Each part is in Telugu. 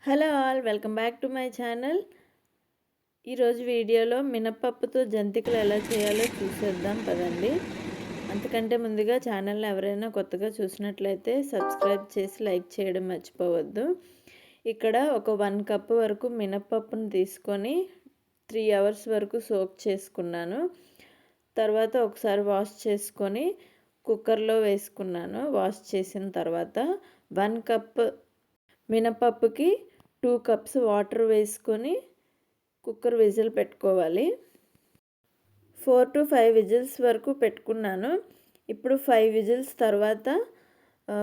Hello all, welcome back to my channel. ఈరోజు వీడియోలో మినపప్పుతో జంతికలు ఎలా చేయాలో చూసేద్దాం పదండి. అంతకంటే ముందుగా ఛానల్ని ఎవరైనా కొత్తగా చూసినట్లయితే సబ్స్క్రైబ్ చేసి లైక్ చేయడం మర్చిపోవద్దు. ఇక్కడ ఒక 1 కప్ వరకు మినపప్పును తీసుకొని 3 అవర్స్ వరకు సోక్ చేసుకున్నాను. తర్వాత ఒకసారి వాష్ చేసుకొని కుక్కర్లో వేసుకున్నాను. వాష్ చేసిన తర్వాత 1 కప్ మినపప్పుకి 2 కప్స్ వాటర్ వేసుకొని కుక్కర్ విజిల్ పెట్టుకోవాలి. 4 to 5 విజిల్స్ వరకు పెట్టుకున్నాను. ఇప్పుడు 5 విజిల్స్ తర్వాత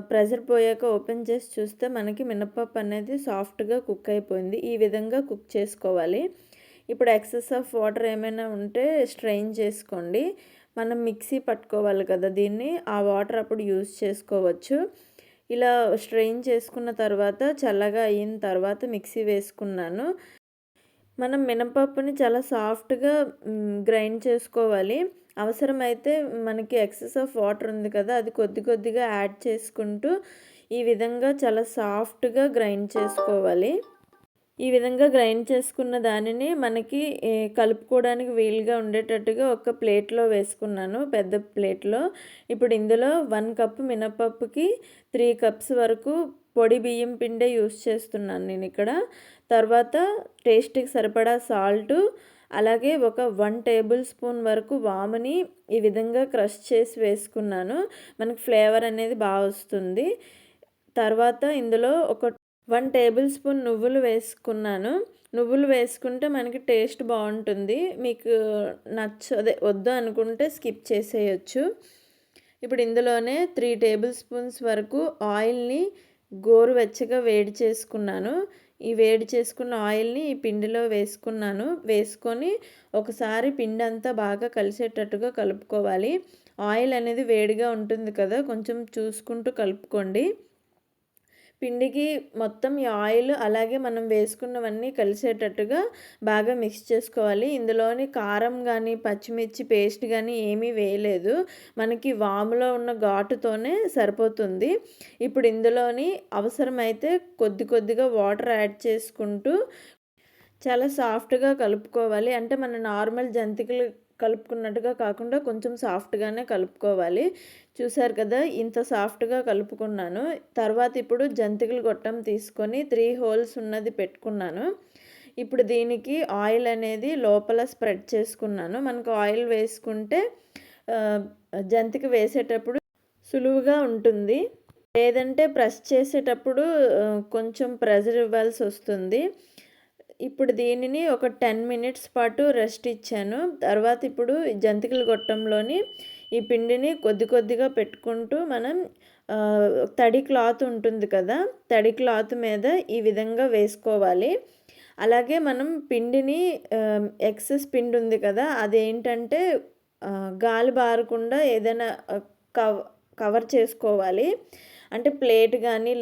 ప్రెషర్ పోయాక ఓపెన్ చేసి చూస్తే మనకి మినపప్పు అనేది సాఫ్ట్గా కుక్ అయిపోయింది. ఈ విధంగా కుక్ చేసుకోవాలి. ఇప్పుడు ఎక్సెస్ ఆఫ్ వాటర్ ఏమైనా ఉంటే స్ట్రెయిన్ చేసుకోండి. మనం మిక్సీ పట్టుకోవాలి కదా దీన్ని, ఆ వాటర్ అప్పుడు యూజ్ చేసుకోవచ్చు. ఇలా స్ట్రెయిన్ చేసుకున్న తర్వాత చల్లగా అయిన తర్వాత మిక్సీ వేసుకున్నాను. మనం మినపప్పుని చాలా సాఫ్ట్గా గ్రైండ్ చేసుకోవాలి. అవసరమైతే మనకి ఎక్సెస్ ఆఫ్ వాటర్ ఉంది కదా, అది కొద్ది కొద్దిగా యాడ్ చేసుకుంటూ ఈ విధంగా చాలా సాఫ్ట్గా గ్రైండ్ చేసుకోవాలి. ఈ విధంగా గ్రైండ్ చేసుకున్న దానిని మనకి కలుపుకోవడానికి వీలుగా ఉండేటట్టుగా ఒక ప్లేట్లో వేసుకున్నాను, పెద్ద ప్లేట్లో. ఇప్పుడు ఇందులో 1 కప్ మినపప్పుకి 3 కప్స్ వరకు పొడి బియ్యం పిండే యూస్ చేస్తున్నాను నేను ఇక్కడ. తర్వాత టేస్ట్కి సరిపడా సాల్టు, అలాగే ఒక 1 టేబుల్ స్పూన్ వరకు వాముని ఈ విధంగా క్రష్ చేసి వేసుకున్నాను. మనకి ఫ్లేవర్ అనేది బాగా వస్తుంది. తర్వాత ఇందులో ఒక 1 టేబుల్ స్పూన్ నువ్వులు వేసుకున్నాను. నువ్వులు వేసుకుంటే మనకి టేస్ట్ బాగుంటుంది. మీకు వద్దు అనుకుంటే స్కిప్ చేసేయచ్చు. ఇప్పుడు ఇందులోనే 3 టేబుల్ స్పూన్స్ వరకు ఆయిల్ని గోరువెచ్చగా వేడి చేసుకున్నాను. ఈ వేడి చేసుకున్న ఆయిల్ని ఈ పిండిలో వేసుకున్నాను. వేసుకొని ఒకసారి పిండి అంతా బాగా కలిసేటట్టుగా కలుపుకోవాలి. ఆయిల్ అనేది వేడిగా ఉంటుంది కదా, కొంచెం చూసుకుంటూ కలుపుకోండి. పిండికి మొత్తం ఈ ఆయిల్ అలాగే మనం వేసుకున్నవన్నీ కలిసేటట్టుగా బాగా మిక్స్ చేసుకోవాలి. ఇందులోని కారం కానీ పచ్చిమిర్చి పేస్ట్ కానీ ఏమీ వేయలేదు. మనకి వాములో ఉన్న ఘాటుతోనే సరిపోతుంది. ఇప్పుడు ఇందులోని అవసరమైతే కొద్ది కొద్దిగా వాటర్ యాడ్ చేసుకుంటూ చాలా సాఫ్ట్గా కలుపుకోవాలి. అంటే మన నార్మల్ జంతికలు కలుపుకున్నట్టుగా కాకుండా కొంచెం సాఫ్ట్గానే కలుపుకోవాలి. చూసారు కదా, ఇంత సాఫ్ట్గా కలుపుకున్నాను. తర్వాత ఇప్పుడు జంతికలు గొట్టం తీసుకొని 3 హోల్స్ ఉన్నది పెట్టుకున్నాను. ఇప్పుడు దీనికి ఆయిల్ అనేది లోపల స్ప్రెడ్ చేసుకున్నాను. మనకు ఆయిల్ వేసుకుంటే జంతిక వేసేటప్పుడు సులువుగా ఉంటుంది. లేదంటే ప్రెస్ చేసేటప్పుడు కొంచెం ప్రెషర్ ఇవ్వాల్సి వస్తుంది. ఇప్పుడు దీనిని ఒక 10 మినిట్స్ పాటు రెస్ట్ ఇచ్చాను. తర్వాత ఇప్పుడు జంతికల గొట్టంలోని ఈ పిండిని కొద్ది కొద్దిగా పెట్టుకుంటూ మనం తడి క్లాత్ ఉంటుంది కదా, తడి క్లాత్ మీద ఈ విధంగా వేసుకోవాలి. అలాగే మనం పిండిని ఎక్సెస్ పిండి ఉంది కదా, అదేంటంటే గాలి బారకుండా ఏదైనా కవర్ చేసుకోవాలి. అంటే ప్లేట్ కానీ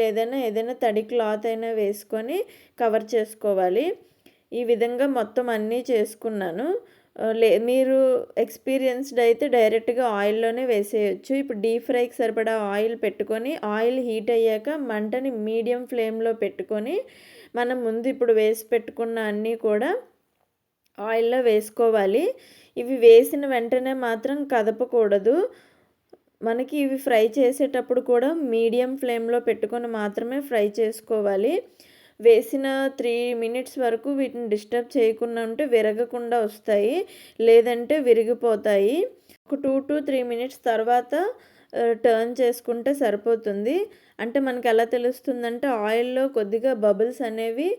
ఏదైనా తడి క్లాత్ అయినా వేసుకొని కవర్ చేసుకోవాలి. ఈ విధంగా మొత్తం అన్నీ చేసుకున్నాను. మీరు ఎక్స్పీరియన్స్డ్ అయితే డైరెక్ట్గా ఆయిల్లోనే వేసేయచ్చు. ఇప్పుడు డీప్ ఫ్రైకి సరిపడా ఆయిల్ పెట్టుకొని ఆయిల్ హీట్ అయ్యాక మంటని మీడియం ఫ్లేమ్లో పెట్టుకొని మనం ముందు ఇప్పుడు వేసి పెట్టుకున్న అన్నీ కూడా ఆయిల్లో వేసుకోవాలి. ఇవి వేసిన వెంటనే మాత్రం కదపకూడదు. మనకి ఇవి ఫ్రై చేసేటప్పుడు కూడా మీడియం ఫ్లేమ్లో పెట్టుకొని మాత్రమే ఫ్రై చేసుకోవాలి. వేసిన 3 మినిట్స్ వరకు వీటిని డిస్టర్బ్ చేయకుండా ఉంటే విరగకుండా వస్తాయి, లేదంటే విరిగిపోతాయి. ఒక 2 to 3 మినిట్స్ తర్వాత టర్న్ చేసుకుంటే సరిపోతుంది. అంటే మనకి ఎలా తెలుస్తుందంటే ఆయిల్లో కొద్దిగా బబుల్స్ అనేవి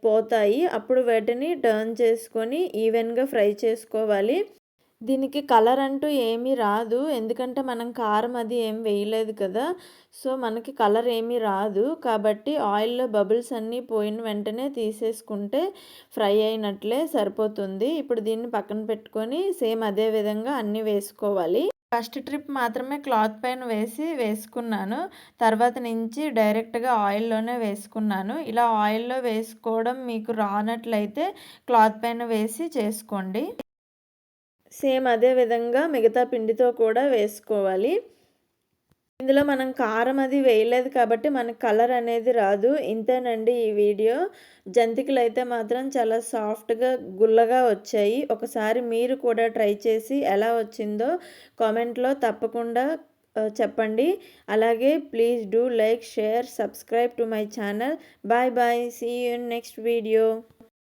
పోతాయి. అప్పుడు వాటిని టర్న్ చేసుకొని ఈవెన్గా ఫ్రై చేసుకోవాలి. దీనికి కలర్ అంటూ ఏమీ రాదు, ఎందుకంటే మనం కారం అది ఏం వేయలేదు కదా, సో మనకి కలర్ ఏమీ రాదు. కాబట్టి ఆయిల్లో బబుల్స్ అన్నీ పోయిన వెంటనే తీసేసుకుంటే ఫ్రై అయినట్లే సరిపోతుంది. ఇప్పుడు దీన్ని పక్కన పెట్టుకొని సేమ్ అదే విధంగా అన్నీ వేసుకోవాలి. ఫస్ట్ ట్రిప్ మాత్రమే క్లాత్ పైన వేసుకున్నాను. తర్వాత నుంచి డైరెక్ట్గా ఆయిల్లోనే వేసుకున్నాను. ఇలా ఆయిల్లో వేసుకోవడం మీకు రానట్లయితే క్లాత్ పైన వేసి చేసుకోండి. సేమ్ అదే విధంగా మిగతా పిండితో కూడా వేసుకోవాలి. ఇందులో మనం కారం అది వేయలేదు కాబట్టి మనకు కలర్ అనేది రాదు. ఇంతేనండి ఈ వీడియో. జంతికలైతే మాత్రం చాలా సాఫ్ట్‌గా, గుల్లగా వచ్చాయి. ఒకసారి మీరు కూడా ట్రై చేసి ఎలా వచ్చిందో కామెంట్‌లో తప్పకుండా చెప్పండి. అలాగే please do like, share, subscribe to my channel. Bye bye. See you in next video.